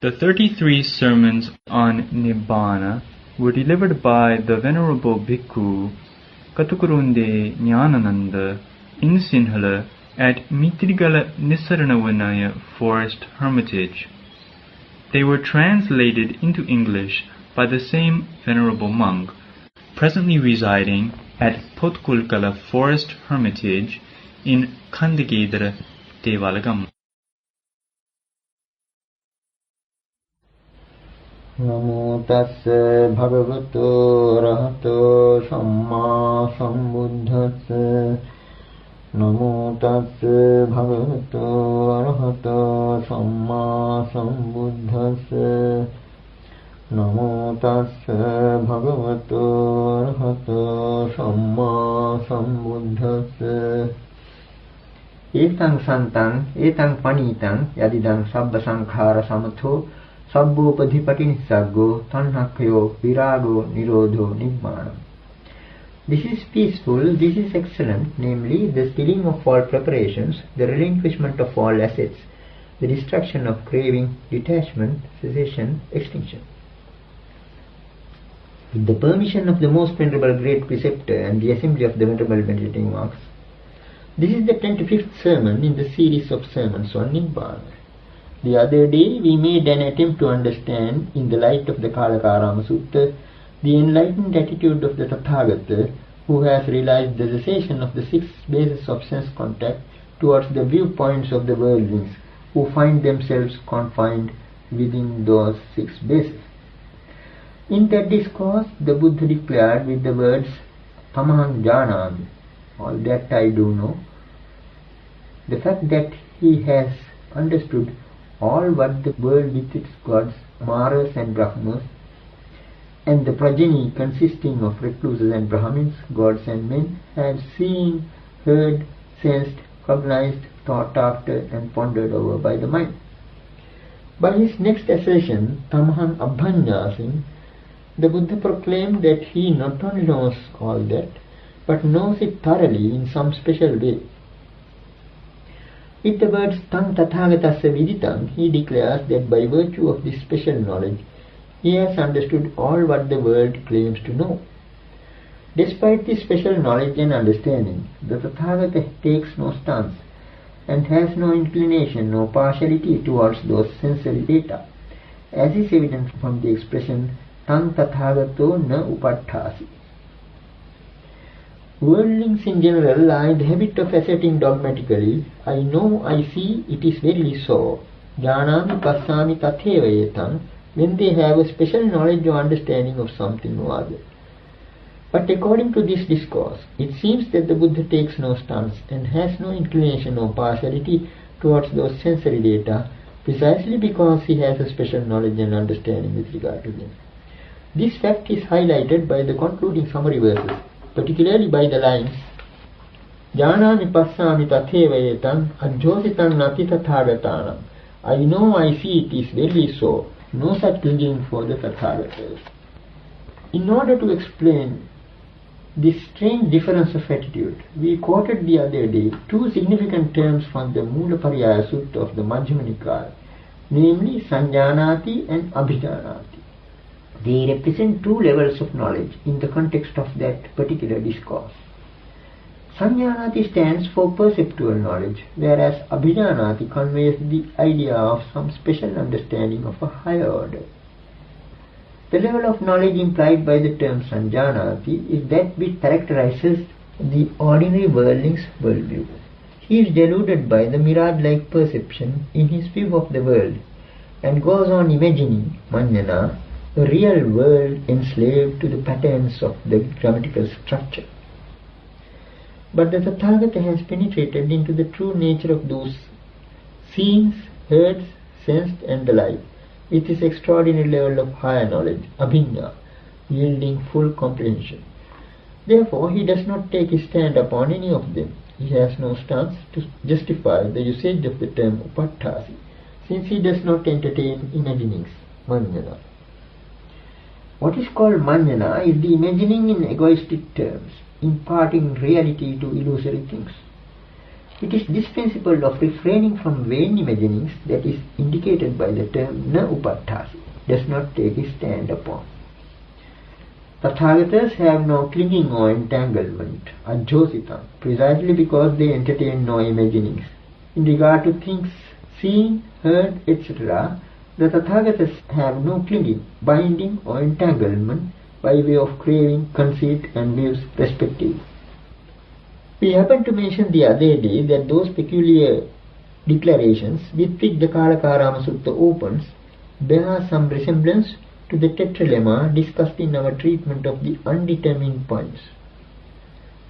The 33 sermons on Nibbana were delivered by the Venerable Bhikkhu Katukurunde Nanananda in Sinhala at Mitrigala Nisaranavanaya Forest Hermitage. They were translated into English by the same Venerable monk, presently residing at Potkulkala Forest Hermitage in Kandagedara, Devalagam. Namo tassa bhagavato arahato samma sambuddhassa. Namo tassa bhagavato arahato samma sambuddhassa. Namo tassa bhagavato arahato samma sambuddhassa. Etang santang etang panitang yadidang sabba sankhara samatho Sabbopadhipati nissaggo tanhakyo virago nirodho nibbana. This is peaceful, this is excellent, namely the stilling of all preparations, the relinquishment of all assets, the destruction of craving, detachment, cessation, extinction. With the permission of the most venerable great preceptor and the assembly of the venerable meditating monks, this is the 25th sermon in the series of sermons on Nibbana. The other day we made an attempt to understand, in the light of the Kalakarama Sutta, the enlightened attitude of the Tathagata, who has realized the cessation of the 6 bases of sense contact towards the viewpoints of the worldlings, who find themselves confined within those 6 bases. In that discourse, the Buddha declared with the words, Tamaham janami, all that I do know, the fact that he has understood all what the world with its gods, Maras and Brahmas, and the progeny consisting of recluses and Brahmins, gods and men, have seen, heard, sensed, cognized, thought after, and pondered over by the mind. By his next assertion, Tamaham Abhanyasim, the Buddha proclaimed that he not only knows all that, but knows it thoroughly in some special way. With the words Tang Tathagatassa Viditang, he declares that by virtue of this special knowledge, he has understood all what the world claims to know. Despite this special knowledge and understanding, the Tathagata takes no stance and has no inclination, no partiality towards those sensory data, as is evident from the expression Tang Tathagato na upadhasi. Worldlings in general are in the habit of asserting dogmatically, I know, I see, it is verily so, jnanami passami tatheva etam, when they have a special knowledge or understanding of something or other. But according to this discourse, it seems that the Buddha takes no stance and has no inclination or partiality towards those sensory data, precisely because he has a special knowledge and understanding with regard to them. This fact is highlighted by the concluding summary verses, particularly by the lines Jnanami passami tatheva etam ajjositam nati tathagatanam. I know, I see, it is verily so. No such clinging for the Tathagatas. In order to explain this strange difference of attitude, we quoted the other day 2 significant terms from the Mulapariyaya Sutta of the Majjhima Nikaya, namely Sanjanati and Abhijanati. They represent 2 levels of knowledge in the context of that particular discourse. Sanjanati stands for perceptual knowledge, whereas Abhijanati conveys the idea of some special understanding of a higher order. The level of knowledge implied by the term Sanjanati is that which characterizes the ordinary worldling's worldview. He is deluded by the mirage-like perception in his view of the world and goes on imagining, manjana, a real world enslaved to the patterns of the grammatical structure. But the Tathagata has penetrated into the true nature of those seeings, heard, sensed and the like, with his extraordinary level of higher knowledge, abhinya, yielding full comprehension. Therefore, he does not take his stand upon any of them. He has no stance to justify the usage of the term upadhasi, since he does not entertain imaginings, manjana. What is called manjana is the imagining in egoistic terms, imparting reality to illusory things. It is this principle of refraining from vain imaginings that is indicated by the term na upattasi, does not take his stand upon. Tathagatas have no clinging or entanglement, ajjositam, precisely because they entertain no imaginings. In regard to things seen, heard, etc., the Tathagatas have no clinging, binding or entanglement by way of craving, conceit and views respectively. We happened to mention the other day that those peculiar declarations with which the Kalakarama Sutta opens bear some resemblance to the tetralemma discussed in our treatment of the undetermined points.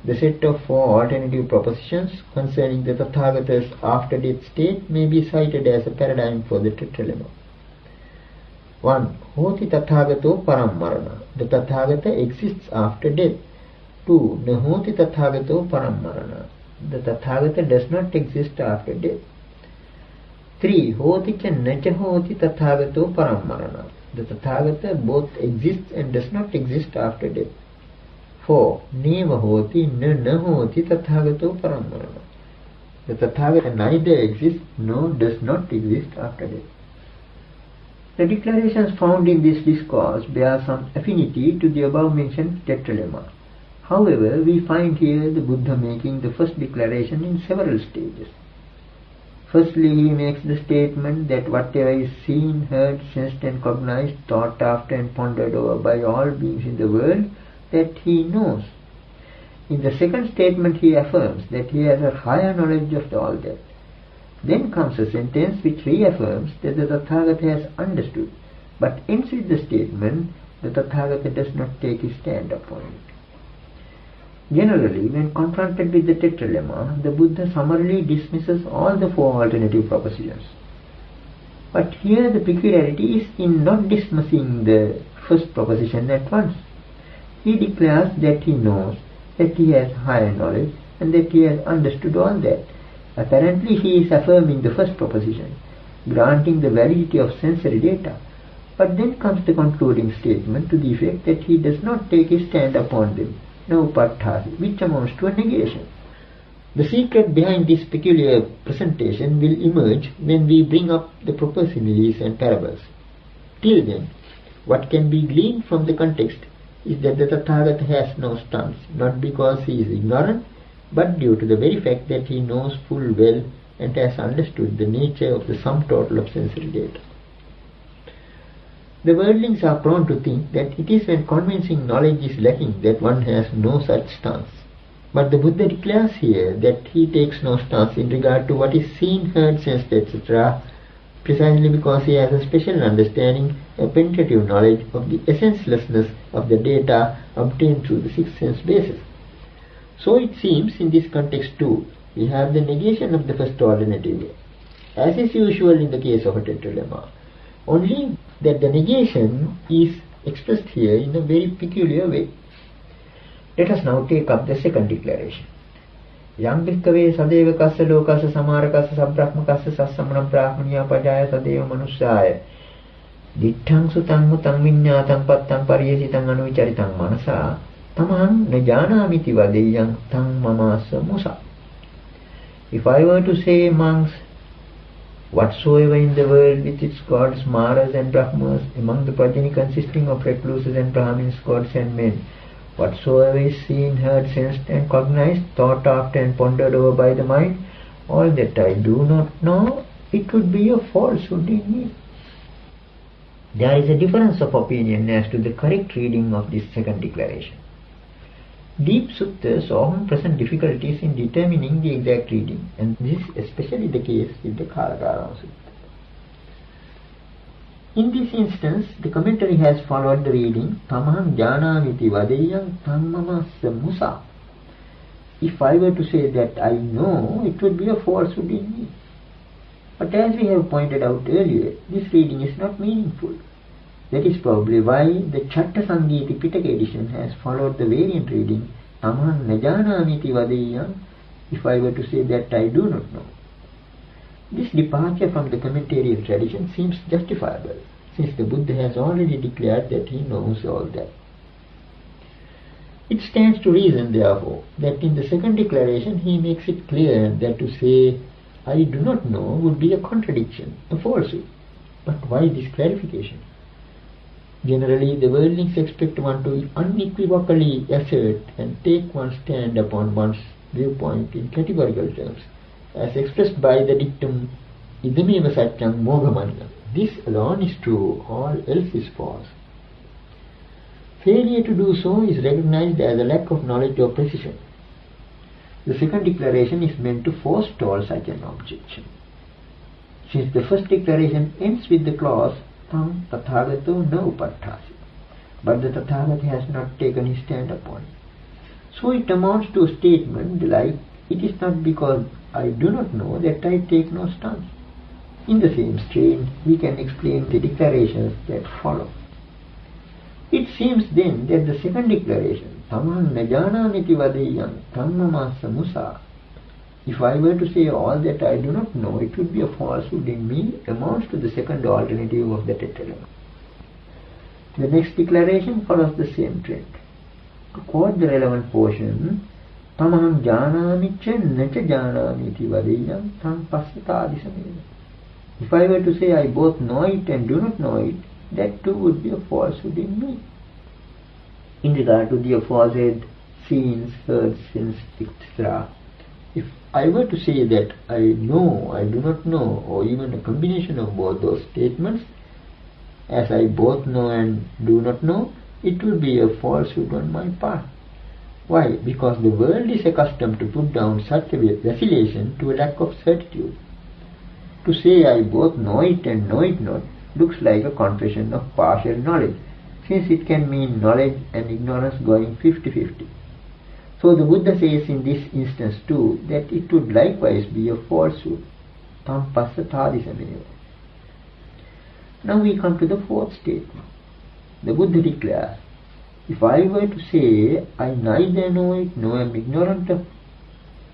The set of 4 alternative propositions concerning the Tathagata's after-death state may be cited as a paradigm for the tetralemma. 1. Hoti Tathagato Parammarana. The Tathagata exists after death. 2. Nahoti Tathagato Parammarana. The Tathagata does not exist after death. 3. Hoti cha nacha hoti Tathagato Parammarana. The Tathagata both exists and does not exist after death. 4. Neva hoti na hoti Tathagato Parammarana. The Tathagata neither exists nor does not exist after death. The declarations found in this discourse bear some affinity to the above mentioned tetralemma. However, we find here the Buddha making the first declaration in several stages. Firstly, he makes the statement that whatever is seen, heard, sensed and cognized, thought after and pondered over by all beings in the world, that he knows. In the second statement he affirms that he has a higher knowledge of all that. Then comes a sentence which reaffirms that the Tathagata has understood, but ends with the statement the Tathagata does not take his stand upon it. Generally, when confronted with the tetralemma, the Buddha summarily dismisses all the 4 alternative propositions. But here the peculiarity is in not dismissing the first proposition at once. He declares that he knows, that he has higher knowledge, and that he has understood all that. Apparently he is affirming the first proposition, granting the validity of sensory data. But then comes the concluding statement to the effect that he does not take his stand upon them, no upattasi, which amounts to a negation. The secret behind this peculiar presentation will emerge when we bring up the proper similes and parables. Till then, what can be gleaned from the context is that the Tathagata has no stance, not because he is ignorant, but due to the very fact that he knows full well and has understood the nature of the sum total of sensory data. The worldlings are prone to think that it is when convincing knowledge is lacking that one has no such stance. But the Buddha declares here that he takes no stance in regard to what is seen, heard, sensed, etc., precisely because he has a special understanding, a penetrative knowledge of the essencelessness of the data obtained through the 6 sense bases. So it seems in this context too, we have the negation of the first alternative, as is usual in the case of a tetralemma, only that the negation is expressed here in a very peculiar way. Let us now take up the second declaration. Yam bhikkave sadeva kassa lokassa samarakassa sabbrahmakassa sassamanam brahmaniya pajaya sadeva manussaya ditthaṃ sutaṃ mutaṃ viññātaṃ pattaṃ pariyesitaṃ anuvicaritang manasa tamaham na janāmiti vadeyaṃ taṃ mamasa musa. If I were to say amongst whatsoever in the world with its gods, maras and brahmas, among the progeny consisting of recluses and brahmins, gods and men, whatsoever is seen, heard, sensed and cognized, thought after and pondered over by the mind, all that I do not know, it would be a falsehood in me. There is a difference of opinion as to the correct reading of this second declaration. Deep suttas often present difficulties in determining the exact reading, and this is especially the case with the Kalakarama Sutta. In this instance, the commentary has followed the reading Tamaham Jnanamiti Vadeyaṃ Tammamassa Musa. If I were to say that I know, it would be a falsehood in me. But as we have pointed out earlier, this reading is not meaningful. That is probably why the Chatta Sangiti Pitaka edition has followed the variant reading Tamaham Najanamiti Vadeyaṃ, if I were to say that I do not know. This departure from the commentarial tradition seems justifiable, since the Buddha has already declared that he knows all that. It stands to reason, therefore, that in the second declaration he makes it clear that to say, I do not know, would be a contradiction, a falsehood. But why this clarification? Generally, the worldlings expect one to unequivocally assert and take one's stand upon one's viewpoint in categorical terms, as expressed by the dictum, idameva satyam mogamanya. This alone is true, all else is false. Failure to do so is recognized as a lack of knowledge or precision. The second declaration is meant to forestall such an objection. Since the first declaration ends with the clause tam tathagato na upaṭṭhāsi, but the Tathagata has not taken his stand upon it. So it amounts to a statement like, it is not because I do not know that I take no stance. In the same strain, we can explain the declarations that follow. It seems then that the second declaration, tamahang na janāmiti vadeyam tammamasa musa, if I were to say all that I do not know, it would be a falsehood in me, amounts to the second alternative of the tetralegon. The next declaration follows the same trend. To quote the relevant portion, tamahang janāmi ca naca janāmiti vadeyam tam passatādisameva. If I were to say I both know it and do not know it, that too would be a falsehood in me. In regard to the aforesaid scenes, heard, sensed, etc., if I were to say that I know, I do not know, or even a combination of both those statements, as I both know and do not know, it will be a falsehood on my part. Why? Because the world is accustomed to put down such a vacillation to a lack of certitude. To say I both know it and know it not looks like a confession of partial knowledge, since it can mean knowledge and ignorance going 50-50. So the Buddha says in this instance too that it would likewise be a falsehood. Tam passatādisameva. Now we come to the fourth statement. The Buddha declares, if I were to say I neither know it nor am ignorant of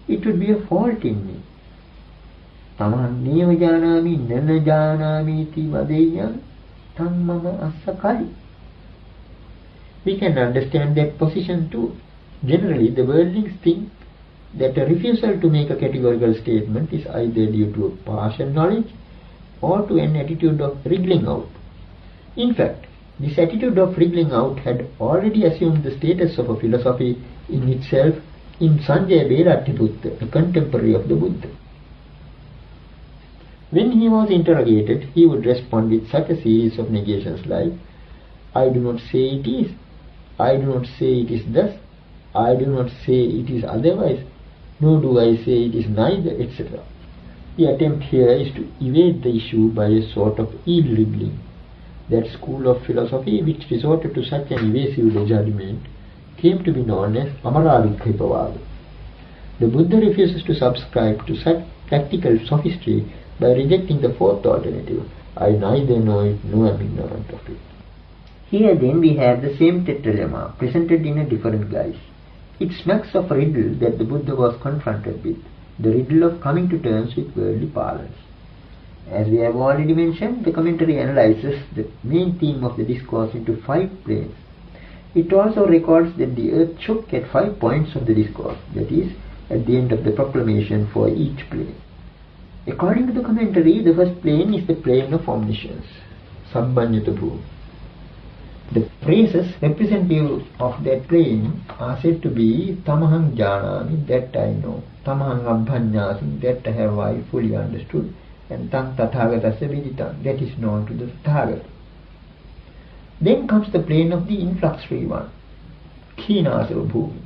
it, would be a fault in me. Tamahang neva janāmi nana janāmi iti vadeyam tam mama asakali. We can understand that position too. Generally, the worldlings think that a refusal to make a categorical statement is either due to a partial knowledge or to an attitude of wriggling out. In fact, this attitude of wriggling out had already assumed the status of a philosophy in itself in Sanjaya Belattiputta, a contemporary of the Buddha. When he was interrogated, he would respond with such a series of negations like, I do not say it is, I do not say it is thus, I do not say it is otherwise, nor do I say it is neither, etc. The attempt here is to evade the issue by a sort of eel-wriggling. That school of philosophy which resorted to such an evasive judgment came to be known as Amaravikkhippavāda. The Buddha refuses to subscribe to such practical sophistry by rejecting the fourth alternative, I neither know it nor am ignorant of it. Here then we have the same tetralemma presented in a different guise. It smacks of a riddle that the Buddha was confronted with, the riddle of coming to terms with worldly parlance. As we have already mentioned, the commentary analyzes the main theme of the discourse into 5 planes. It also records that the earth shook at 5 points of the discourse, that is, at the end of the proclamation for each plane. According to the commentary, the first plane is the plane of omniscience, Sabbanyata Bhūmi. The phrases representative of that plane are said to be Tamahang janāmi, that I know, Tamahang abhaññāsi, that have I fully understood, and Tam tathagatassa viditam, that is known to the Tathagata. Then comes the plane of the influx-free one, Khināsava Bhūmi,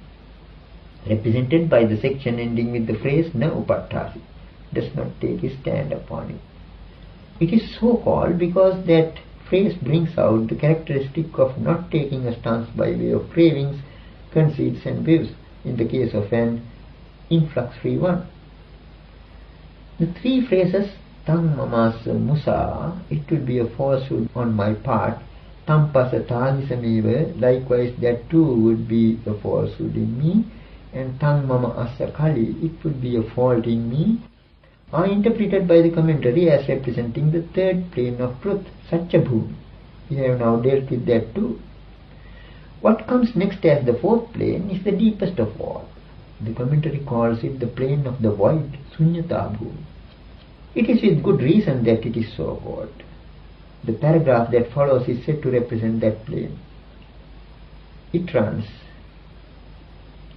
represented by the section ending with the phrase na upaṭṭhāsi, does not take his stand upon it. It is so called because that phrase brings out the characteristic of not taking a stance by way of cravings, conceits and views in the case of an influx-free one. The 3 phrases tam mamasa musa, it will be a falsehood on my part, tam passatādisameva, likewise that too would be a falsehood in me, and tam mama asakali, it would be a fault in me, are interpreted by the commentary as representing the third plane of truth, Satya Bhūmi. We have now dealt with that too. What comes next as the fourth plane is the deepest of all. The commentary calls it the plane of the void, Sunyata Bhumi. It is with good reason that it is so called. The paragraph that follows is said to represent that plane. It runs,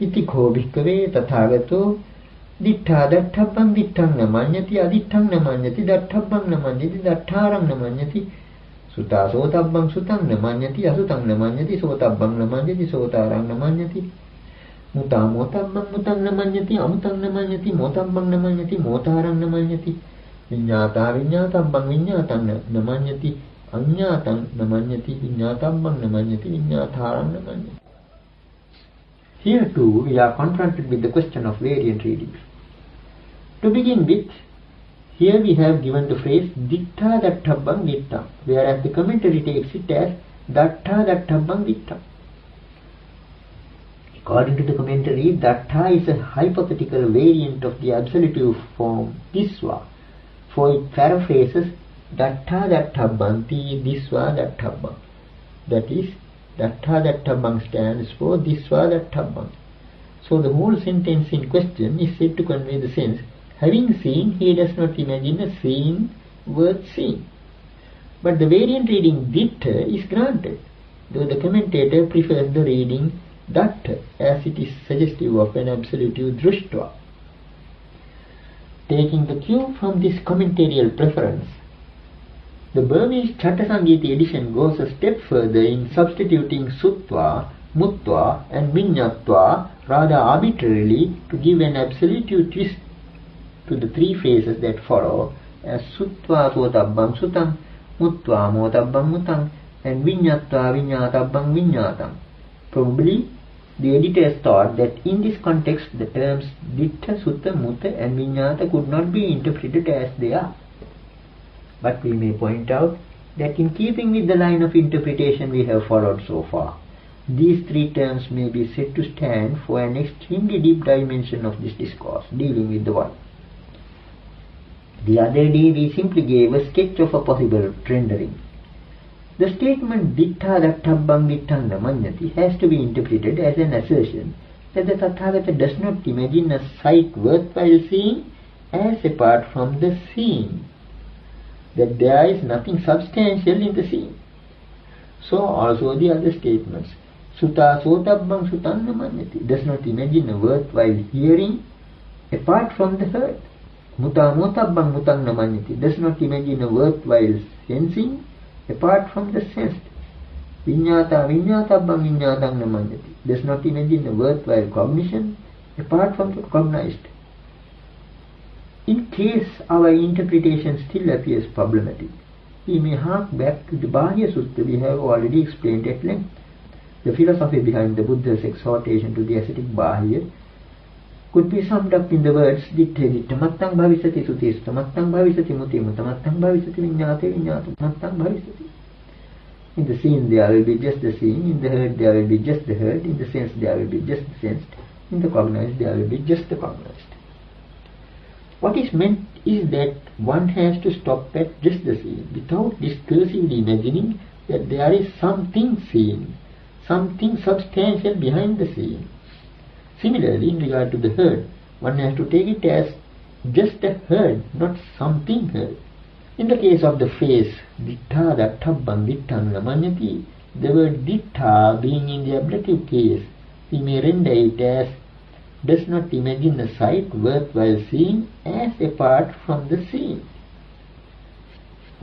Iti ko bhikkhave tathagato dittha datthabbang ditthaṃ namanyati aditthaṃ namanyati datthabbang namanyati dattharang namanyati sutta sotabbang sutaṃ namanyati asutaṃ namanyati sotabbang namanyati sotarang namanyati muta motabbang mutaṃ namanyati amutaṃ namanyati motabbang namanyati motarang namanyati viññātā viññātabbang viññātaṃ namanyati aññātaṃ namanyati viññātabbang namanyati viññātharang namanyati. Here too we are confronted with the question of variant readings. To begin with, here we have given the phrase dittha datthabbang dittam, whereas the commentary takes it as dattha datthabbang dittam. According to the commentary, dattha is a hypothetical variant of the absolutive form disva, for it paraphrases dattha datthabbanti disva datthabbang. That is, dattha datthabbang stands for disva datthabbang. So the whole sentence in question is said to convey the sense, having seen, he does not imagine a scene worth seeing. But the variant reading dittha is granted, though the commentator prefers the reading dattha, as it is suggestive of an absolutive drushtva. Taking the cue from this commentarial preference, the Burmese Chattasangiti edition goes a step further in substituting sutva, mutva and viññatva rather arbitrarily to give an absolutive twist to the three phrases that follow as sutva sotabbang sutam, mutva motabbang mutam and viññatva viññātabbang viññātam. Probably the editors thought that in this context the terms dittha, sutta, mutta and viññāta could not be interpreted as they are. But we may point out that in keeping with the line of interpretation we have followed so far, these three terms may be said to stand for an extremely deep dimension of this discourse dealing with the one. The other day we simply gave a sketch of a possible rendering. The statement dittha datthabbang ditthaṃ namanyati has to be interpreted as an assertion that the Tathagata does not imagine a sight worthwhile seeing as apart from the seeing, that there is nothing substantial in the scene. So also the other statements. Sutta sotabbang sutaṃ namanyati does not imagine a worthwhile hearing apart from the heard. Muta motabbang mutaṃ namanyati does not imagine a worthwhile sensing apart from the sensed. Viññātā viññātabbang viññātaṃ namanyati does not imagine a worthwhile cognition apart from the cognized. In case our interpretation still appears problematic, we may hark back to the Bahya Sutta we have already explained at length. The philosophy behind the Buddha's exhortation to the ascetic Bahya could be summed up in the words ditthe dittha mattaṃ bhavisati suti sutta mattaṃ bhavisati muti mutta mattaṃ bhavisati viññāte viññātu mattaṃ bhavisati. In the seen there will be just the seen, in the heard there will be just the heard, in the sense there will be just the sensed, in the cognized there will be just the cognized. What is meant is that one has to stop at just the seen without discursively imagining that there is something seen, something substantial behind the seen. Similarly, in regard to the heard, one has to take it as just a heard, not something heard. In the case of the phrase dittha datthabbang ditthaṃ namanyati, the word dittha being in the ablative case, we may render it as does not imagine a sight worthwhile seeing as apart from the seen.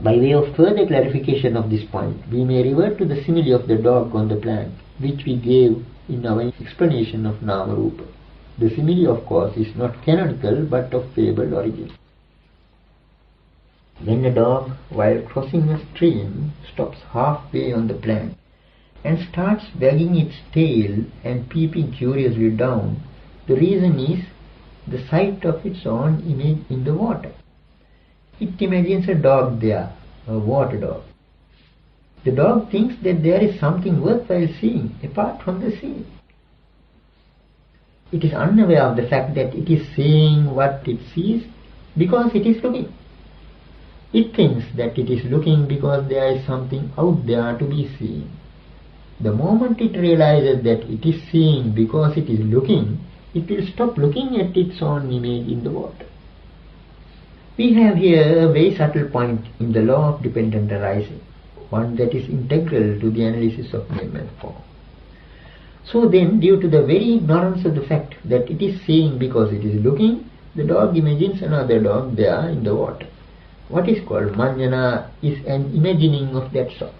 By way of further clarification of this point, we may revert to the simile of the dog on the plank, which we gave in our explanation of Nama Rupa. The simile, of course, is not canonical but of fable origin. When a dog, while crossing a stream, stops halfway on the plank and starts wagging its tail and peeping curiously down, the reason is the sight of its own image in the water. It imagines a dog there, a water dog. The dog thinks that there is something worthwhile seeing apart from the scene. It is unaware of the fact that it is seeing what it sees because it is looking. It thinks that it is looking because there is something out there to be seen. The moment it realizes that it is seeing because it is looking, it will stop looking at its own image in the water. We have here a very subtle point in the law of dependent arising, one that is integral to the analysis of name and form. So then, due to the very ignorance of the fact that it is seeing because it is looking, the dog imagines another dog there in the water. What is called manjana is an imagining of that sort.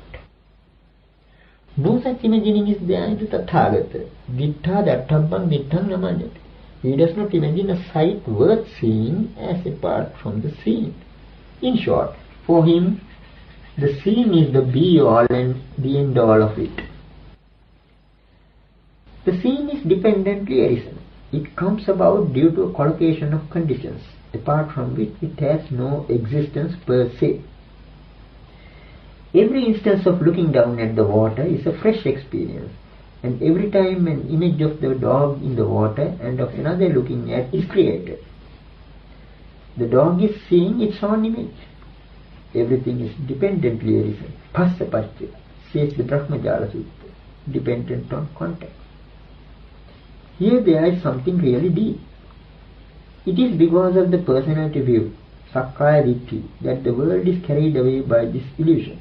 No such imagining is there in the Tathagata. Dittha datthabbang ditthaṃ namanyati. He does not imagine a sight worth seeing as apart from the seen. In short, for him, the seen is the be-all and the end-all of it. The seen is dependently arisen. It comes about due to a collocation of conditions, apart from which it has no existence per se. Every instance of looking down at the water is a fresh experience, and every time an image of the dog in the water and of another looking at is created. The dog is seeing its own image. Everything is dependently arisen. Phassa paccaya, says the Brahmajala Sutta, dependent on contact. Here there is something really deep. It is because of the personality view, sakkaya ditthi, that the world is carried away by this illusion.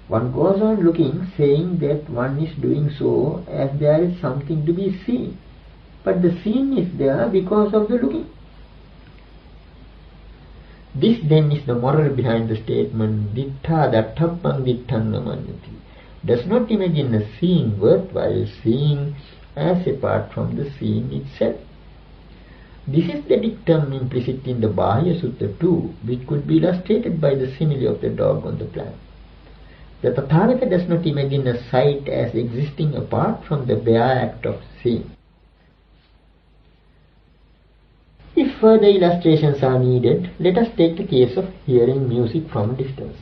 One goes on looking, saying that one is doing so as there is something to be seen. But the seen is there because of the looking. This then is the moral behind the statement, Dittha datthappang ditthaṃ namanyati. Does not imagine a seeing worthwhile seeing as apart from the seeing itself. This is the dictum implicit in the Bahya Sutta too, which could be illustrated by the simile of the dog on the plant. The Tathagata does not imagine a sight as existing apart from the bare act of seeing. If further illustrations are needed, let us take the case of hearing music from a distance.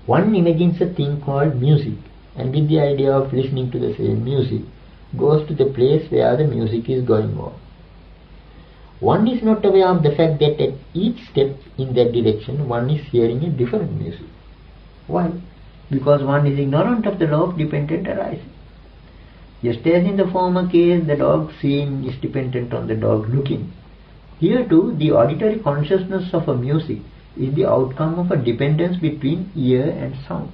One imagines a thing called music, and with the idea of listening to the same music, goes to the place where the music is going on. One is not aware of the fact that at each step in that direction, one is hearing a different music. Why? Because one is ignorant of the law of dependent arising. Just as in the former case, the dog seeing is dependent on the dog looking. Here too, the auditory consciousness of a music is the outcome of a dependence between ear and sound.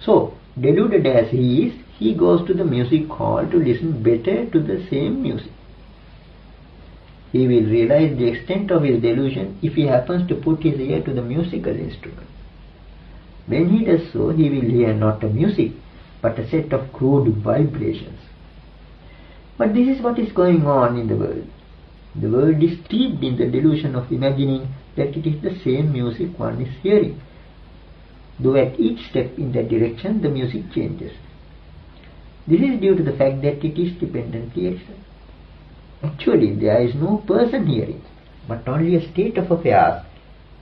So, deluded as he is, he goes to the music hall to listen better to the same music. He will realize the extent of his delusion if he happens to put his ear to the musical instrument. When he does so, he will hear not a music, but a set of crude vibrations. But this is what is going on in the world. The world is steeped in the delusion of imagining that it is the same music one is hearing, though at each step in that direction the music changes. This is due to the fact that it is dependently arisen. Actually, there is no person hearing, but only a state of affairs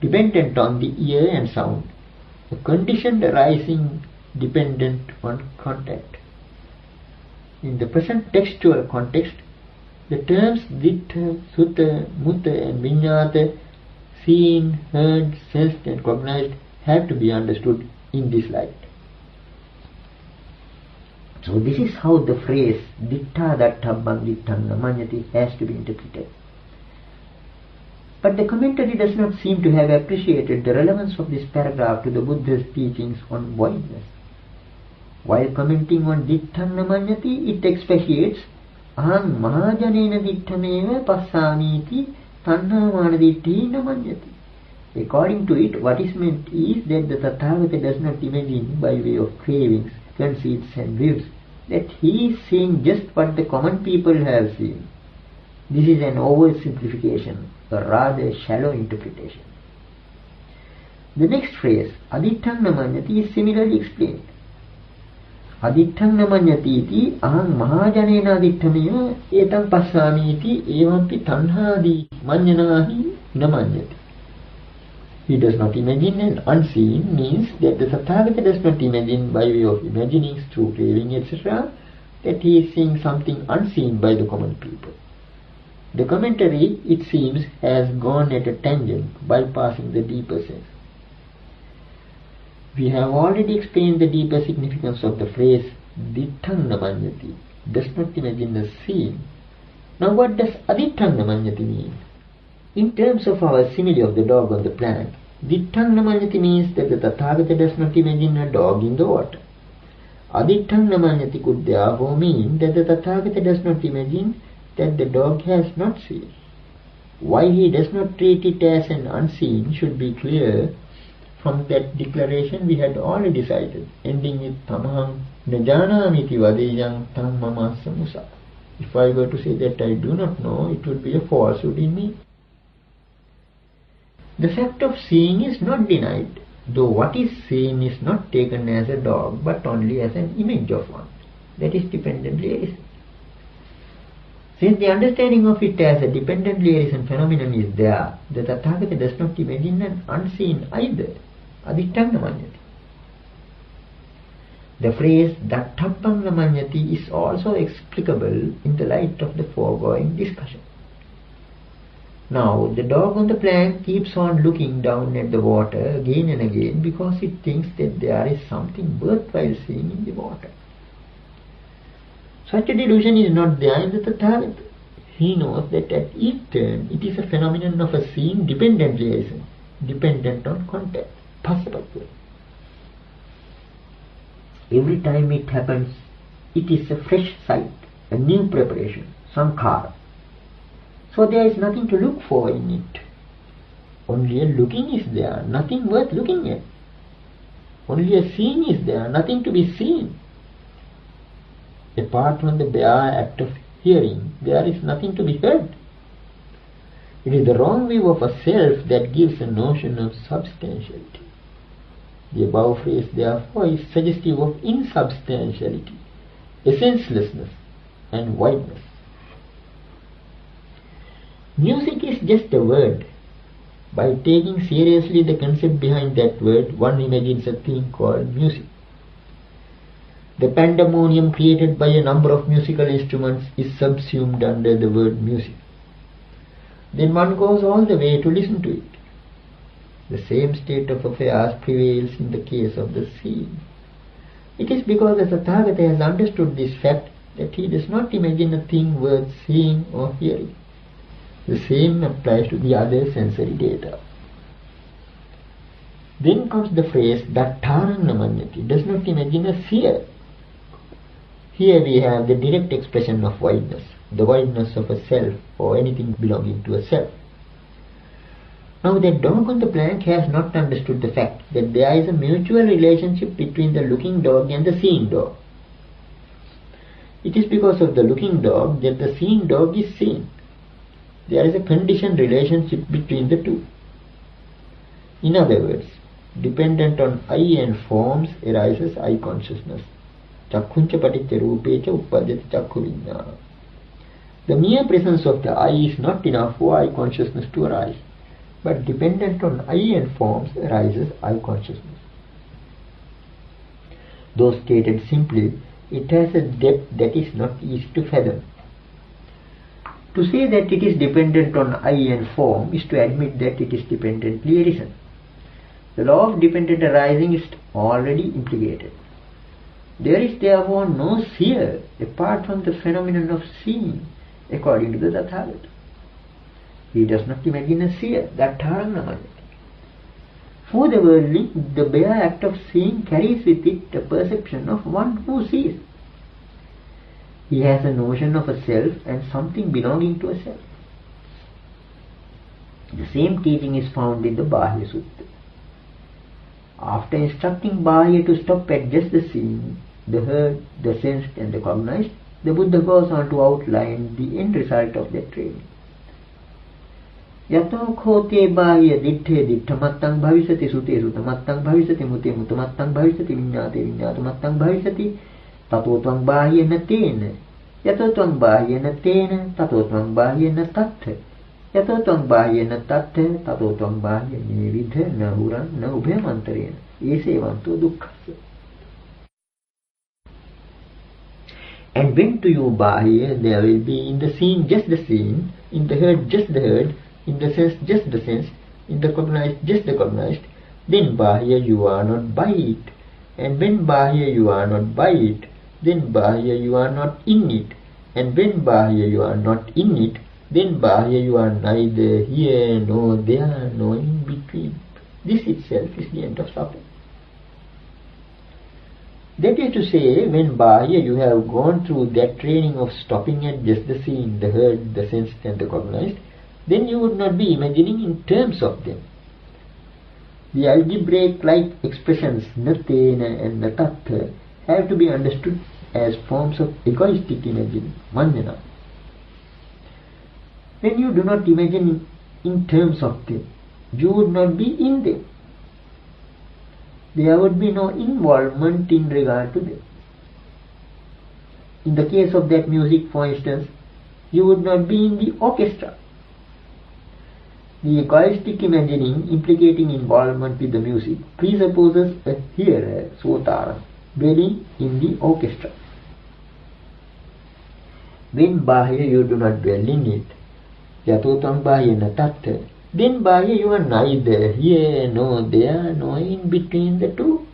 dependent on the ear and sound, a condition arising dependent on contact. In the present textual context, the terms dittha, sutta, mutta and viññāta, seen, heard, sensed and cognized, have to be understood in this light. So this is how the phrase dittha datthabbang ditthaṃ namanyati has to be interpreted. But the commentary does not seem to have appreciated the relevance of this paragraph to the Buddha's teachings on voidness. While commenting on ditthaṃ namanyati, it expatiates aham mahajanena ditthameva passamīti tanhāmāna dittī namanyati. According to it, what is meant is that the Tathagata does not imagine by way of cravings, conceits and views that he is seeing just what the common people have seen. This is an oversimplification, a rather shallow interpretation. The next phrase, aditthaṃ namanyati, is similarly explained. Aditthaṃ namanyati iti aham mahajanena aditthameva etam passāmi iti evampi tanhādi manjanahi namanyati. He does not imagine an unseen means that the Tathagata does not imagine by way of imaginings through craving etc. that he is seeing something unseen by the common people. The commentary, it seems, has gone at a tangent, bypassing the deeper sense. We have already explained the deeper significance of the phrase Ditthaṃ namanyati, does not imagine the scene. Now what does Aditthaṃ namanyati mean? In terms of our simile of the dog on the plank, Ditthaṃ namanyati means that the Tathagata does not imagine a dog in the water. Aditthaṃ namanyati could therefore mean that the Tathagata does not imagine that the dog has not seen. Why he does not treat it as an unseen should be clear from that declaration we had already cited, ending with Tamaham najanamiti vadeyam tam mamasa musa. If I were to say that I do not know, it would be a falsehood in me. The fact of seeing is not denied, though what is seen is not taken as a dog, but only as an image of one. That is dependent realism. Since the understanding of it as a dependent realism phenomenon is there, the Tathagata does not imagine an unseen either. Aditthaṃ namanyati. The phrase Datthaṃ namanyati is also explicable in the light of the foregoing discussion. Now, the dog on the plank keeps on looking down at the water again and again because it thinks that there is something worthwhile seeing in the water. Such a delusion is not there in the Tathagata. He knows that at each turn it is a phenomenon of a seeing dependent realism, dependent on contact, passapattva. Every time it happens, it is a fresh sight, a new preparation, sankhara. So there is nothing to look for in it. Only a looking is there, nothing worth looking at. Only a seeing is there, nothing to be seen. Apart from the bare act of hearing, there is nothing to be heard. It is the wrong view of a self that gives a notion of substantiality. The above phrase, therefore, is suggestive of insubstantiality, essencelessness, and voidness. Music is just a word. By taking seriously the concept behind that word, one imagines a thing called music. The pandemonium created by a number of musical instruments is subsumed under the word music. Then one goes all the way to listen to it. The same state of affairs prevails in the case of the scene. It is because the Tathagata has understood this fact that he does not imagine a thing worth seeing or hearing. The same applies to the other sensory data. Then comes the phrase Datthaṃ namanyati, does not imagine a seer. Here we have the direct expression of voidness, the voidness of a self or anything belonging to a self. Now that dog on the plank has not understood the fact that there is a mutual relationship between the looking dog and the seeing dog. It is because of the looking dog that the seeing dog is seen. There is a conditioned relationship between the two. In other words, dependent on eye and forms arises eye consciousness. Chakkhuncha paticca rupecha uppadyati chakkhu vijñāna. The mere presence of the eye is not enough for eye consciousness to arise, but dependent on eye and forms arises eye consciousness. Though stated simply, it has a depth that is not easy to fathom. To say that it is dependent on eye and form is to admit that it is dependently arisen. The law of dependent arising is already implicated. There is therefore no seer apart from the phenomenon of seeing, according to the Tathagata. He does not imagine a seer, Datthaṃ namanyati. For the worldly, the bare act of seeing carries with it a perception of one who sees. He has a notion of a self and something belonging to a self. The same teaching is found in the Bahya Sutta. After instructing Bahya to stop at just the seen, the heard, the sensed and the cognized, the Buddha goes on to outline the end result of that training. Yato khote bahya ditthe ditthamattam bhavisati sute sutamattam bhavisati mute mutamattam bhavisati viññāte viññātumattam bhavisati tato tvang bahyena tena yato tvang bahyena tena tato tvang bahyena tattha yato tvang bahyena tattha tato tvang bahyena vidha na huran na ubhayamantarena esevanto dukkhasya. And when to you bahya, there will be in the seen just the seen, in the heard just the heard, in the sense just the sense, in the cognized just the cognized, then Bahya you are not by it. And when Bahya you are not by it, then Bahya you are not in it. And when Bahya you are not in it, then Bahya you are neither here nor there nor in between. This itself is the end of suffering. That is to say, when Bahya you have gone through that training of stopping at just the seen, the heard, the sensed and the cognized, then you would not be imagining in terms of them. The algebraic-like expressions natena and natatha have to be understood as forms of egoistic imagining, manjana. When you do not imagine in terms of them, you would not be in them. There would be no involvement in regard to them. In the case of that music, for instance, you would not be in the orchestra. The egoistic imagining implicating involvement with the music presupposes a hearer, sotara, dwelling in the orchestra. When Bahya you do not dwell in it, yatotam Bahya natattha, then Bahya you are neither here nor there nor in between the two.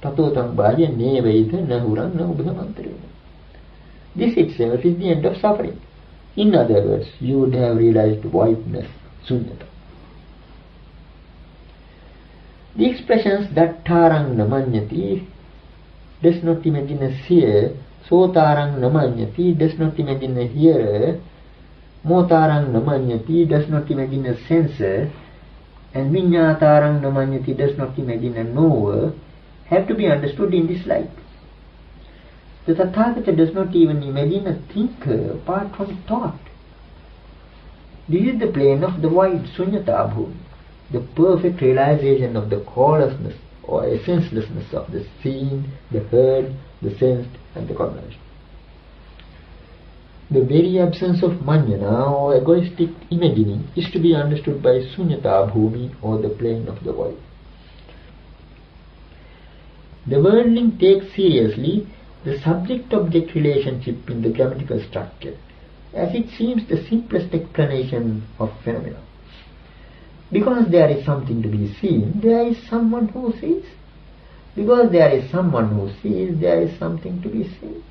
Tatotam Bahya nevaitha nahurang naubhamantarena. This itself is the end of suffering. In other words, you would have realized voidness, sunyata. The expressions that tarang namanyati does not imagine a seer, sotarang namanyati does not imagine a hearer, motarang namanyati does not imagine a senser, and vinyatarang namanyati does not imagine a knower, have to be understood in this light. The Tathagata does not even imagine a thinker apart from thought. This is the plane of the void, sunyata bhumi, the perfect realization of the causelessness or essencelessness of the seen, the heard, the sensed and the cognized. The very absence of manjana or egoistic imagining is to be understood by sunyata bhumi or the plane of the void. The worldling takes seriously the subject-object relationship in the grammatical structure, as it seems the simplest explanation of phenomena. Because there is something to be seen, there is someone who sees. Because there is someone who sees, there is something to be seen.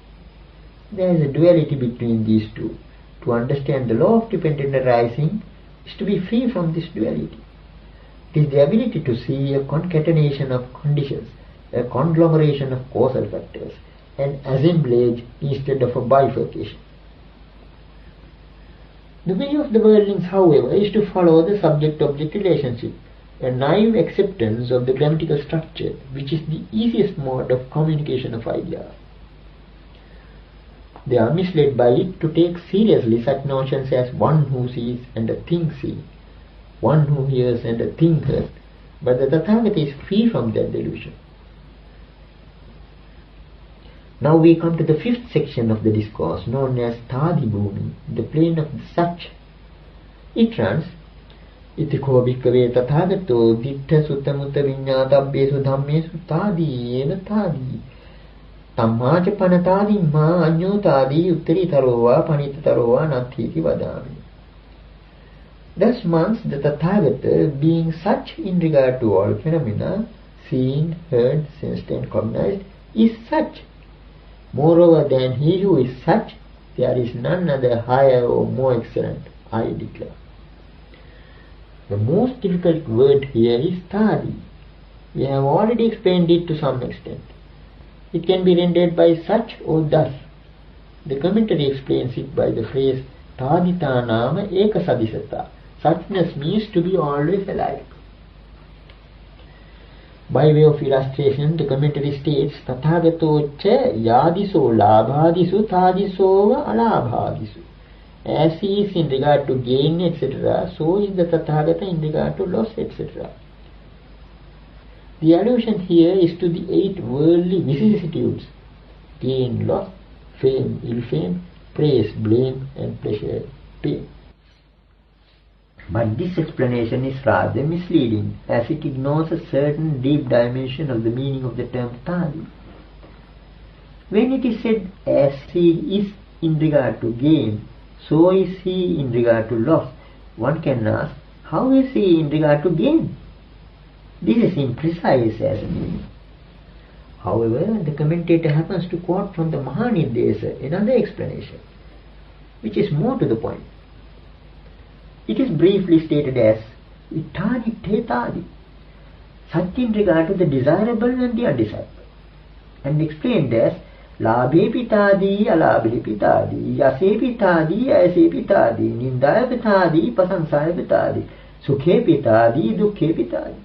There is a duality between these two. To understand the law of dependent arising is to be free from this duality. It is the ability to see a concatenation of conditions, a conglomeration of causal factors, an assemblage instead of a bifurcation. The way of the worldlings, however, is to follow the subject-object relationship, a naive acceptance of the grammatical structure, which is the easiest mode of communication of ideas. They are misled by it to take seriously such notions as one who sees and a thing seen, one who hears and a thing heard, but the Tathagata is free from that delusion. Now we come to the fifth section of the discourse, known as Thadi Bhumi, the plane of the Such. It runs, Itiko bhikkave tathagato dittha sutta-mutta viññātabbesu dhammesu tādi eva tādi. Tammāca panatādimma añño tādi uttarītarova panitatarova nathīti vadāmi. Thus once the Tathagata, being such in regard to all phenomena, seen, heard, sensed and cognized, is such. Moreover than he who is such, there is none other higher or more excellent, I declare. The most difficult word here is Thadi. We have already explained it to some extent. It can be rendered by such or thus. The commentary explains it by the phrase Thadita nama eka sadisata. Suchness means to be always alive. By way of illustration, the commentary states Tathagato cha yadiso labhadisu thadisova alabhadisu. As he is in regard to gain, etc., so is the Tathagata in regard to loss, etc. The allusion here is to the 8 worldly vicissitudes: gain, loss, fame, ill fame, praise, blame, and pleasure, pain. But this explanation is rather misleading, as it ignores a certain deep dimension of the meaning of the term Thadi. When it is said, as he is in regard to gain, so is he in regard to loss, one can ask, how is he in regard to gain? This is imprecise as a meaning. However, the commentator happens to quote from the Mahanidesa another explanation, which is more to the point. It is briefly stated as Ittani Tetadi, such in regard to the desirable and the undesirable, and explained as Labhe Pitadi, Alabhe Pitadi, Yase Pitadi, Ayase Pitadi, Nindaya Pitadi, Pasansaya Pitadi, Sukhe Pitadi, Dukhe Pitadi.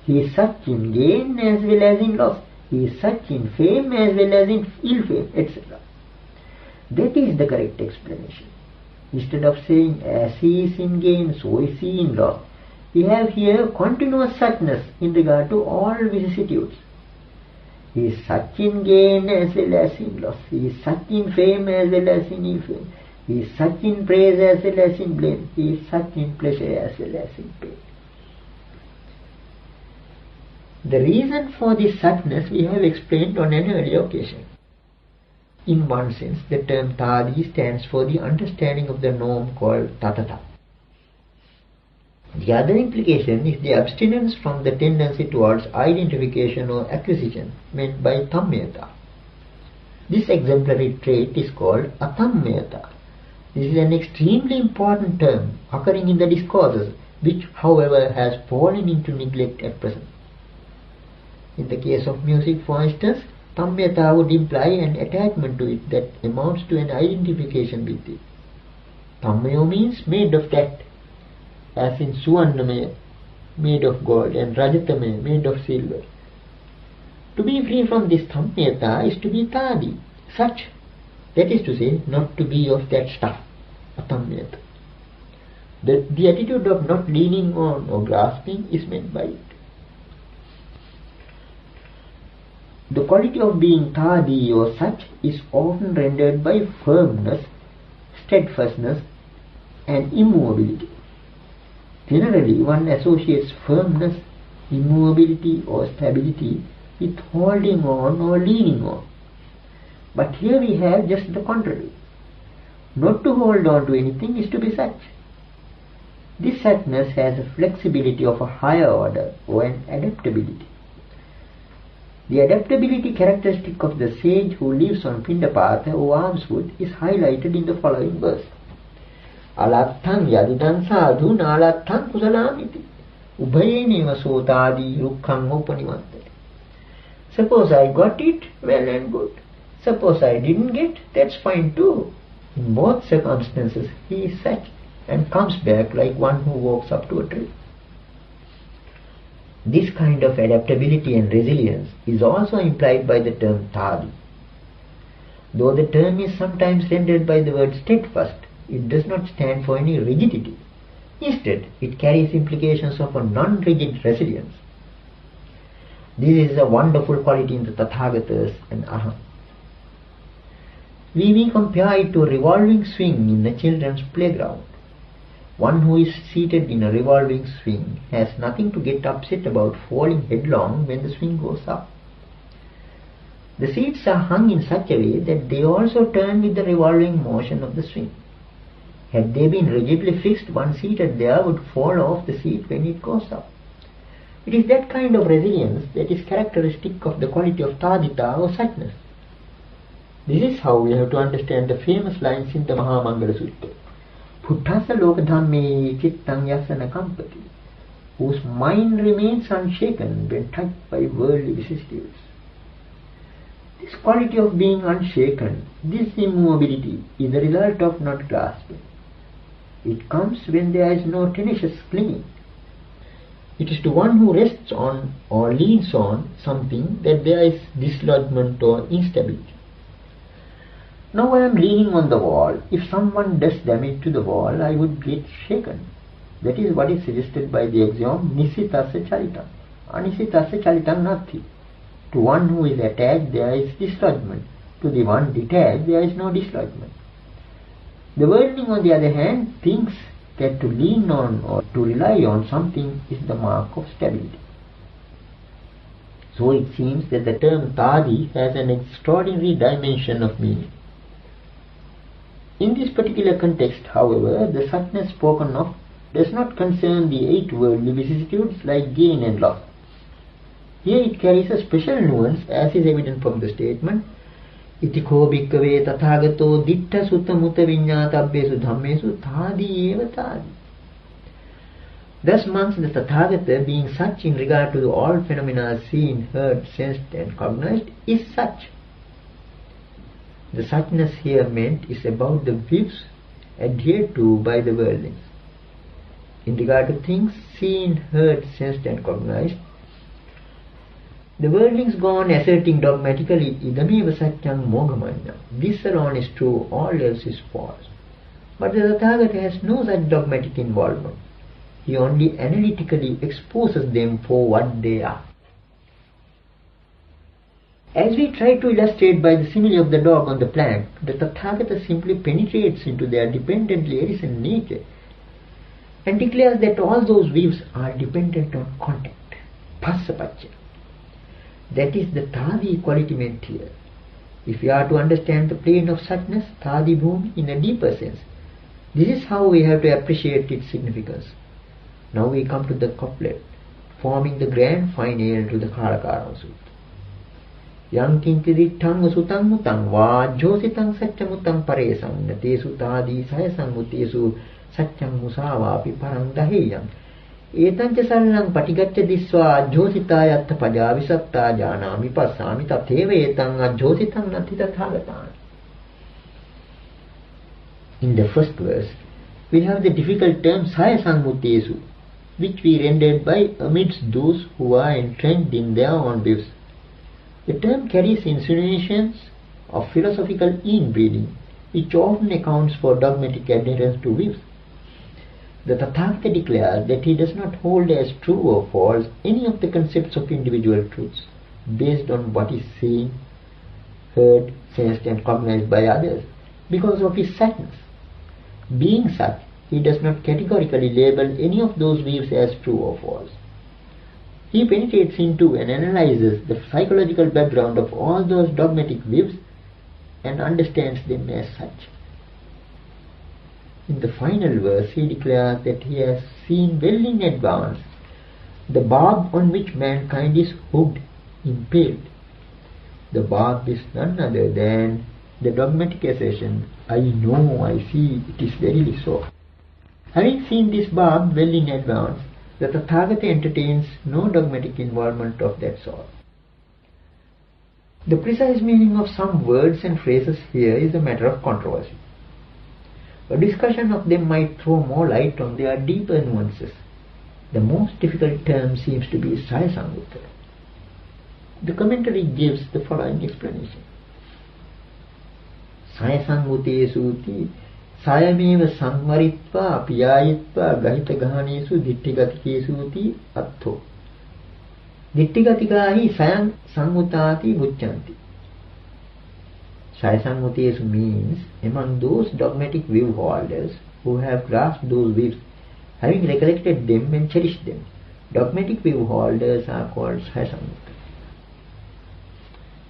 He is such in gain as well as in loss. He is such in fame as well as in ill fame, etc. That is the correct explanation. Instead of saying as he is in gain, so is he in loss, we have here continuous suchness in regard to all vicissitudes. He is such in gain as well as in loss. He is such in fame as well as in ill fame. He is such in praise as well as in blame. He is such in pleasure as well as in pain. The reason for this suchness we have explained on an earlier occasion. In one sense, the term Tadi stands for the understanding of the norm called Tatata. The other implication is the abstinence from the tendency towards identification or acquisition meant by Tammyata. This exemplary trait is called Atammyata. This is an extremely important term occurring in the discourses, which however has fallen into neglect at present. In the case of music, for instance, Tammyata would imply an attachment to it that amounts to an identification with it. Tammayo means made of that, as in Suvannamaya, made of gold, and Rajatamaya, made of silver. To be free from this Tammyata is to be Tadi, such, that is to say, not to be of that stuff, Atammyata. The attitude of not leaning on or grasping is meant by it. The quality of being Tadi or such is often rendered by firmness, steadfastness, and immovability. Generally, one associates firmness, immovability, or stability with holding on or leaning on. But here we have just the contrary. Not to hold on to anything is to be such. This suchness has a flexibility of a higher order or an adaptability. The adaptability characteristic of the sage who lives on Pindapata or almsfood is highlighted in the following verse. Alatthaṃ yadidaṃ sadhu nālatthaṃ kusalamiti ubhayeneva sotādi rukkhaṃ upanivantati. Suppose I got it, well and good. Suppose I didn't get, that's fine too. In both circumstances, he is such and comes back like one who walks up to a tree. This kind of adaptability and resilience is also implied by the term Tadi. Though the term is sometimes rendered by the word steadfast, it does not stand for any rigidity. Instead, it carries implications of a non-rigid resilience. This is a wonderful quality in the Tathagatas and Aham. We may compare it to a revolving swing in the children's playground. One who is seated in a revolving swing has nothing to get upset about falling headlong when the swing goes up. The seats are hung in such a way that they also turn with the revolving motion of the swing. Had they been rigidly fixed, one seated there would fall off the seat when it goes up. It is that kind of resilience that is characteristic of the quality of Tadita or suchness. This is how we have to understand the famous lines in the Mahamangala Sutta. Puttasa lokadhamme chittaṃ yasana kampati, whose mind remains unshaken when touched by worldly vicissitudes. This quality of being unshaken, this immovability, is the result of not grasping. It comes when there is no tenacious clinging. It is to one who rests on or leans on something that there is dislodgement or instability. Now I am leaning on the wall. If someone does damage to the wall, I would get shaken. That is what is suggested by the axiom Nisitasa Charitam. Anisitasa Charitam Nati. To one who is attached, there is dislodgement. To the one detached, there is no dislodgement. The worldling, on the other hand, thinks that to lean on or to rely on something is the mark of stability. So it seems that the term Tadi has an extraordinary dimension of meaning. In this particular context, however, the suchness spoken of does not concern the 8 worldly vicissitudes like gain and loss. Here it carries a special nuance, as is evident from the statement, Itiko bhikkave tathagato ditta sutta mutta viññātabbesu dhammesu thādi eva thādi. Thus amongst the Tathagata, being such in regard to all phenomena seen, heard, sensed and cognized, is such. The suchness here meant is about the views adhered to by the worldlings. In regard to things seen, heard, sensed and cognized, the worldlings go on asserting dogmatically, idameva satyam mogamanya. This alone is true, all else is false. But the Tathagata has no such dogmatic involvement. He only analytically exposes them for what they are. As we try to illustrate by the simile of the dog on the plank, the Tathagata simply penetrates into their dependently arisen nature and declares that all those views are dependent on contact, passapacha. That is the Thadi quality meant here. If we are to understand the plane of suchness, Thadi Bhumi, in a deeper sense, this is how we have to appreciate its significance. Now we come to the couplet, forming the grand final to the Kalakaram Sutta. Yang kinti dittang sutang mutang vajjositang saccamutang paresang natesu tadi sayasang mutesu saccam musavapi parang daheyang etanca sallang patigacca diswa ajjositayatta pajavisatta janami passami tatheva etang ajjositang nati tathagatan. In the first verse, we have the difficult term sayasang mutesu, which we rendered by amidst those who are entrenched in their own views. The term carries insinuations of philosophical inbreeding, which often accounts for dogmatic adherence to views. The Tathagata declares that he does not hold as true or false any of the concepts of individual truths, based on what is seen, heard, sensed and cognized by others, because of his suchness. Being such, he does not categorically label any of those views as true or false. He penetrates into and analyzes the psychological background of all those dogmatic views and understands them as such. In the final verse, he declares that he has seen well in advance the barb on which mankind is hooked, impaled. The barb is none other than the dogmatic assertion, I know, I see, it is verily so. Having seen this barb well in advance, the Tathagata entertains no dogmatic involvement of that sort. The precise meaning of some words and phrases here is a matter of controversy. A discussion of them might throw more light on their deeper nuances. The most difficult term seems to be Sayasamutta. The commentary gives the following explanation. Sayasammutesuti Sayameva samvaritva piyayitva gahita gahanesu dittigatikesuti attho. Dittigatikahi sayam sammutati muccanti. Sayasammutesu means among those dogmatic view holders who have grasped those views, having recollected them and cherished them, dogmatic view holders are called Sayasammutta.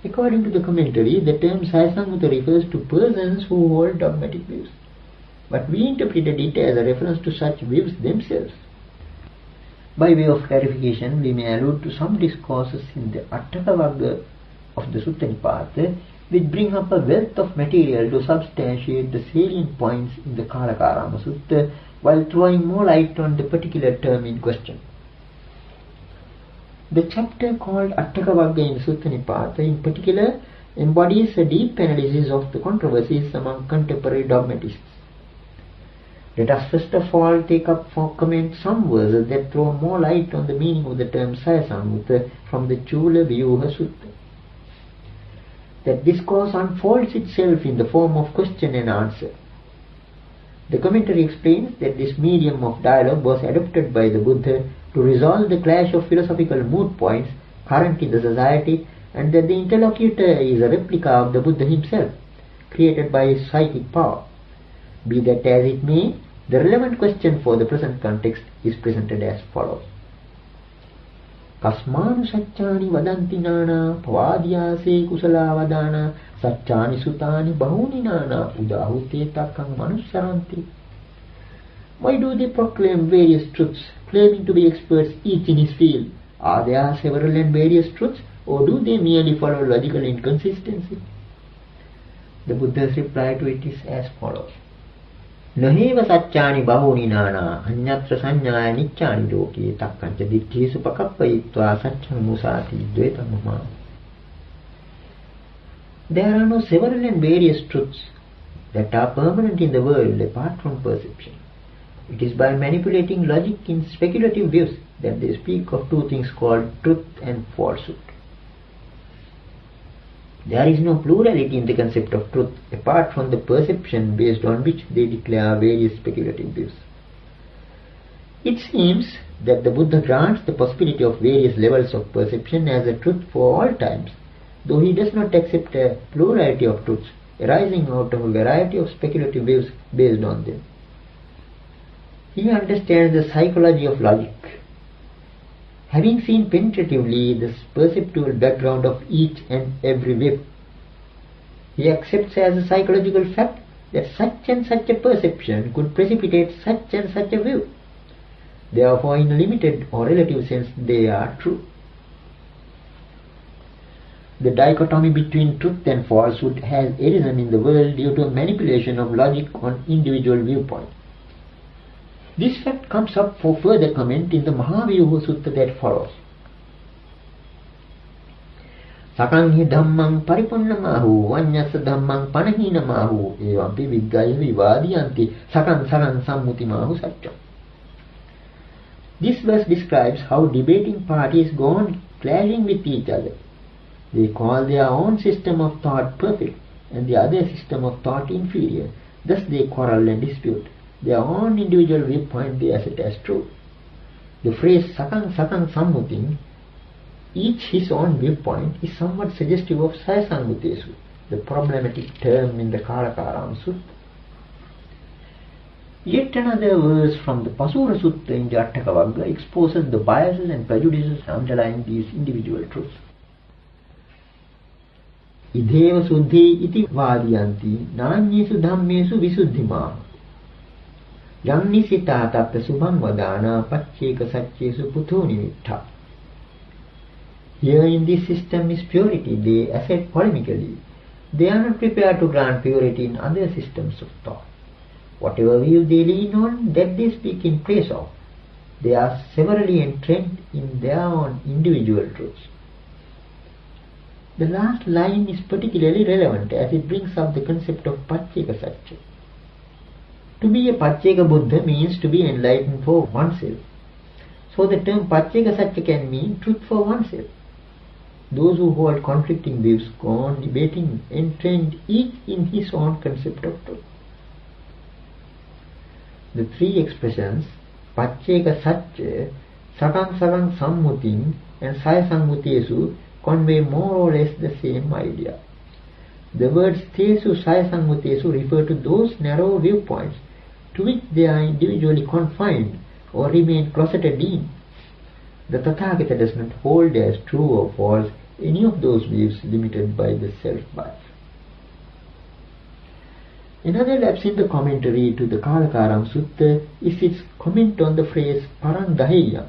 According to the commentary, the term Sayasammutta refers to persons who hold dogmatic views, but we interpreted it as a reference to such views themselves. By way of clarification, we may allude to some discourses in the Atthakavagga of the Sutta Nipata, which bring up a wealth of material to substantiate the salient points in the Kalakarama Sutta, while throwing more light on the particular term in question. The chapter called Atthakavagga in Sutta Nipata in particular embodies a deep analysis of the controversies among contemporary dogmatists. Let us first of all take up for comment some verses that throw more light on the meaning of the term Sayasammutta from the Chula Vyuha Sutta. That discourse unfolds itself in the form of question and answer. The commentary explains that this medium of dialogue was adopted by the Buddha to resolve the clash of philosophical moot points current in the society, and that the interlocutor is a replica of the Buddha himself, created by his psychic power. Be that as it may, the relevant question for the present context is presented as follows. Kasmanu saccani vadanti nana pavadiyase kusala vadana saccani sutani bahuni nana udahute takkang manussaranti. Why do they proclaim various truths, claiming to be experts each in his field? Are there several and various truths, or do they merely follow logical inconsistency? The Buddha's reply to it is as follows. Naheva saccani bahuni nana anyatra sanyaya niccani loke takkanca ditthisu pakappayitva saccang musati dvetamama. There are no several and various truths that are permanent in the world apart from perception. It is by manipulating logic in speculative views that they speak of two things called truth and falsehood. There is no plurality in the concept of truth apart from the perception based on which they declare various speculative views. It seems that the Buddha grants the possibility of various levels of perception as a truth for all times, though he does not accept a plurality of truths arising out of a variety of speculative views based on them. He understands the psychology of logic. Having seen penetratively the perceptual background of each and every wave, he accepts as a psychological fact that such and such a perception could precipitate such and such a view. Therefore, in a limited or relative sense, they are true. The dichotomy between truth and falsehood has arisen in the world due to a manipulation of logic on individual viewpoints. This fact comes up for further comment in the Mahavyuha Sutta that follows. Sakanghi dhammang paripunnamahu vanyasa dhammang panahinamahu evampi viggaya vivadiyanti sakang sammutimahu saccam. This verse describes how debating parties go on clashing with each other. They call their own system of thought perfect and the other system of thought inferior. Thus they quarrel and dispute. Their own individual viewpoint they assert as true. The phrase sakang sammutim, each his own viewpoint, is somewhat suggestive of sayasammutesu, the problematic term in the Kalakaram Sutta. Yet another verse from the Pasura Sutta in Jattakavagga exposes the biases and prejudices underlying these individual truths. Ideva suddhi iti vadiyanti nanyesu dhammesu visuddhima Yannisita tatta subham vadana pacceka saccesu puthuni vittha. Here in this system is purity, they assert polemically. They are not prepared to grant purity in other systems of thought. Whatever view they lean on, that they speak in praise of. They are severally entrenched in their own individual truths. The last line is particularly relevant as it brings up the concept of pacceka sacca. To be a pacceka Buddha means to be enlightened for oneself. So the term pacceka sacca can mean truth for oneself. Those who hold conflicting views go on debating, entrenched each in his own concept of truth. The three expressions pacceka sacca, sakang sammutim and sayasammutesu convey more or less the same idea. The words tesu sayasammutesu refer to those narrow viewpoints to which they are individually confined or remain closeted in. The Tathagata does not hold as true or false any of those views limited by the self-bias. Another lapse in the commentary to the Kalakaram Sutta is its comment on the phrase parang daheya.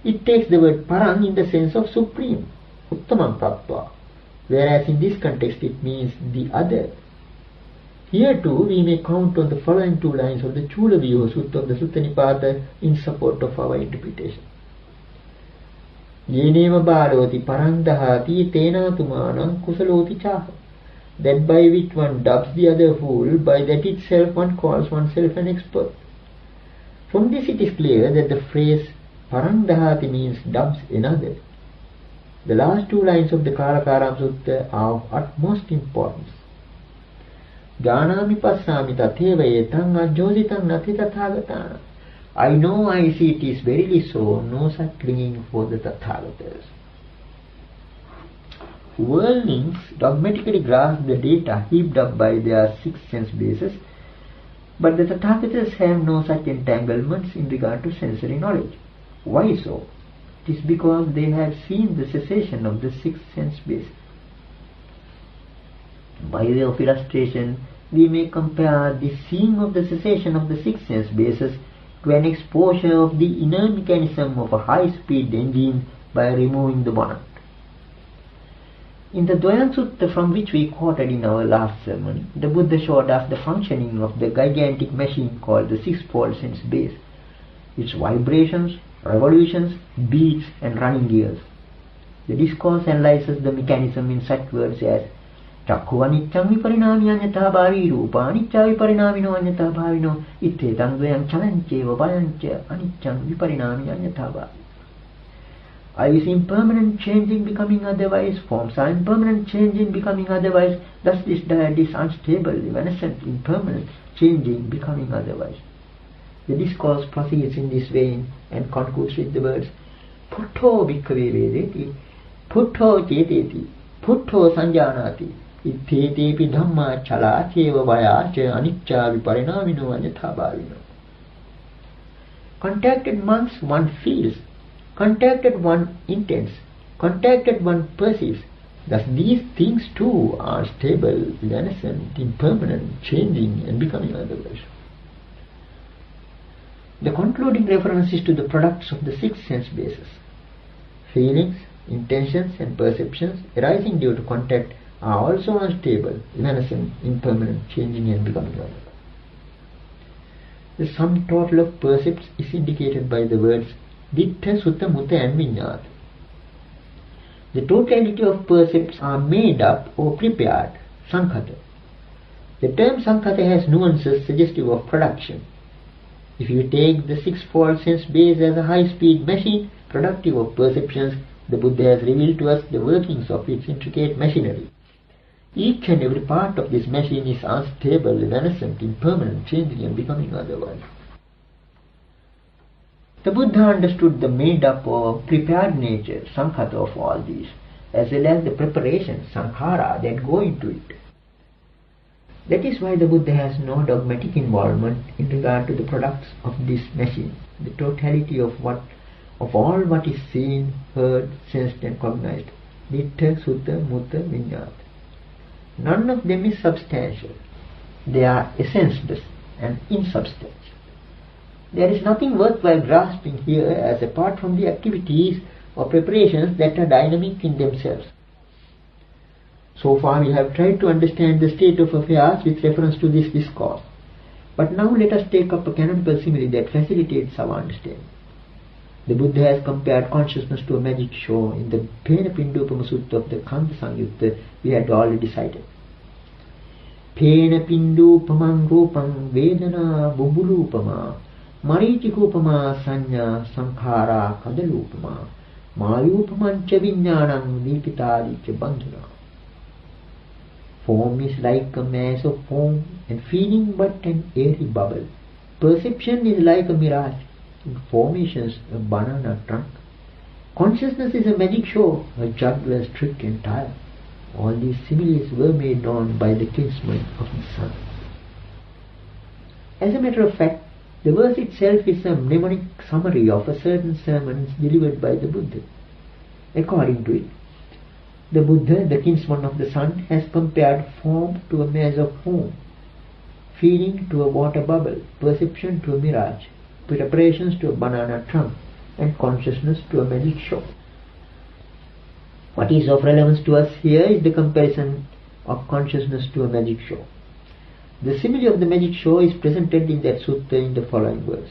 It takes the word parang in the sense of supreme, uttamam prattva, whereas in this context it means the other. Here too we may count on the following two lines of the Chulavyuha Sutta of the Sutta Nipata in support of our interpretation. Yeneva bhaloti parang dahati tena tumanam kusaloti chaha. That by which one dubs the other fool, by that itself one calls oneself an expert. From this it is clear that the phrase parang dahati means dubs another. The last two lines of the Kalakaram Sutta are of utmost importance. Janami passami tatheva etam ajjositam nati tathagatana. I know, I see, it is verily so, no such clinging for the Tathagatas. Worldlings dogmatically grasp the data heaped up by their six sense bases, but the Tathagatas have no such entanglements in regard to sensory knowledge. Why so? It is because they have seen the cessation of the six sense bases. By way of illustration, we may compare the seeing of the cessation of the six sense bases to an exposure of the inner mechanism of a high-speed engine by removing the bonnet. In the Dvayana Sutta, from which we quoted in our last sermon, the Buddha showed us the functioning of the gigantic machine called the sixfold sense base, its vibrations, revolutions, beats and running gears. The discourse analyzes the mechanism in such words as Chakku anicchang viparinami anyatha bhavi rupa anicca viparinamino anyatha bhavino itte tangvayam chalancheva payancha anicchang viparinami anyatha bhavi. I is impermanent, changing, becoming otherwise. Forms are impermanent, changing, becoming otherwise. Thus this diet is unstable, evanescent, impermanent, changing, becoming otherwise. The discourse proceeds in this vein and concludes with the words Puttho bhikkhave vedeti, Puttho ceteti, Puttho sanjanati, ittetepi dhamma chala cheva vaya cha anicca viparinamino anyatha bhavino. Contacted monks one feels, contacted one intends, contacted one perceives. Thus these things too are stable, evanescent, impermanent, changing and becoming otherwise. The concluding reference is to the products of the six sense bases. Feelings, intentions and perceptions arising due to contact are also unstable, evanescent, impermanent, changing and becoming otherwise. The sum total of percepts is indicated by the words Dittha, Sutta, Mutta and Viññāta. The totality of percepts are made up or prepared, Sankhata. The term Sankhata has nuances suggestive of production. If you take the sixfold sense base as a high-speed machine productive of perceptions, the Buddha has revealed to us the workings of its intricate machinery. Each and every part of this machine is unstable, evanescent, impermanent, changing and becoming otherwise. The Buddha understood the made-up or prepared nature, sankhata, of all these, as well as the preparation, sankhara, that go into it. That is why the Buddha has no dogmatic involvement in regard to the products of this machine, the totality of all what is seen, heard, sensed and cognized, Dittha, Sutta, Mutta, Viññāta. None of them is substantial. They are essenceless and insubstantial. There is nothing worthwhile grasping here as apart from the activities or preparations that are dynamic in themselves. So far we have tried to understand the state of affairs with reference to this discourse. But now let us take up a canonical simile that facilitates our understanding. The Buddha has compared consciousness to a magic show in the Pena Pindupama Sutta of the Kanta Samyutta we had already cited. Pena Pindupamang Rupam Vedana Bubulupama Marichikupama Sanya Sankhara Kadalupama Mayupamancha Viññānam Dīpitādicca Bandhana. Form is like a mass of foam and feeling but an airy bubble. Perception is like a mirage, formations a banana trunk. Consciousness is a magic show, a juggler's trick and tire. All these similes were made known by the kinsman of the sun. As a matter of fact, the verse itself is a mnemonic summary of a certain sermon delivered by the Buddha. According to it, the Buddha, the kinsman of the sun, has compared form to a mass of foam, feeling to a water bubble, perception to a mirage, preparations to a banana trunk, and consciousness to a magic show. What is of relevance to us here is the comparison of consciousness to a magic show. The simile of the magic show is presented in that sutta in the following verse.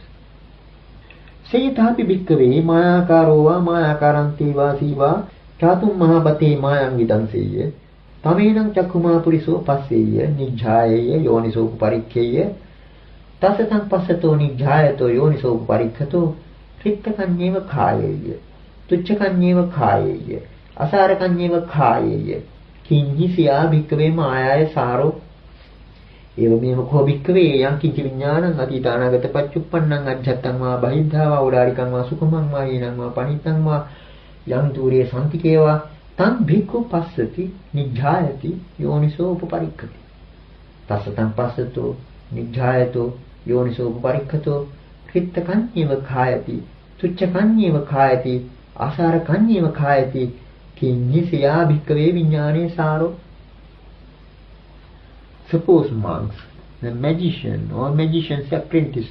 Sayathapi bhikkave mayakaro va mayakaranti va siva chatum mahabate mayam vidanseya tamenam chakkuma puriso passeya nijjhayeya yoniso uparikkeya tasatam passato nijjhayato yoniso uparikkato rittakanyeva khayeya tucchakanyeva khayeya asarakanyeva khayeya kinhi siya bhikkave mayaya saro एवमेव को भिक्खवे यं किंच विज्ञानं अतीतानागत पच्चुप्पन्नं अज्जत्तं वा बहिद्धा वा उदारिकं वा सुखमं वा येनं वा पणितं वा यं दूरे सन्तिके वा तं भिक्खु पश्यति निज्झायति योनिसो उपपरिक्खति तस्य पश्यतो निज्झायतो योनिसो उपपरिक्खतो कृत्तकन्येव खायति तुच्छकन्येव खायति आसारकन्येव खायति किन्निसया भिक्खवे विज्ञाने सारो. Suppose monks, the magician or magician's apprentice,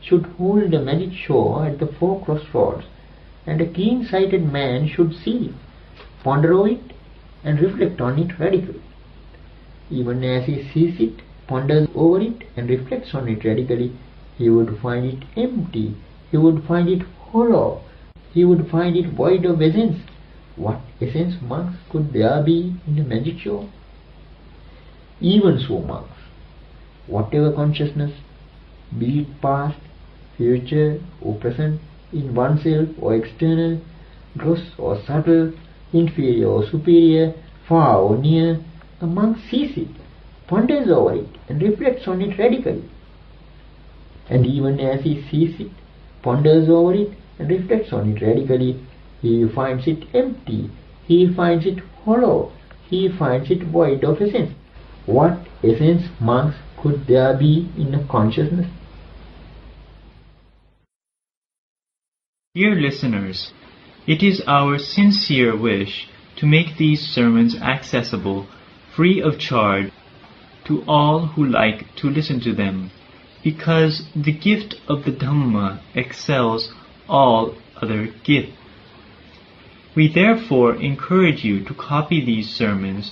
should hold a magic show at the 4 crossroads, and a keen-sighted man should see it, ponder over it, and reflect on it radically. Even as he sees it, ponders over it, and reflects on it radically, he would find it empty, he would find it hollow, he would find it void of essence. What essence, monks, could there be in a magic show? Even so, monks, whatever consciousness, be it past, future or present, in oneself or external, gross or subtle, inferior or superior, far or near, a monk sees it, ponders over it, and reflects on it radically. And even as he sees it, ponders over it, and reflects on it radically, he finds it empty, he finds it hollow, he finds it void of essence. What essence, monks, could there be in a consciousness? Dear listeners, it is our sincere wish to make these sermons accessible, free of charge, to all who like to listen to them, because the gift of the Dhamma excels all other gifts. We therefore encourage you to copy these sermons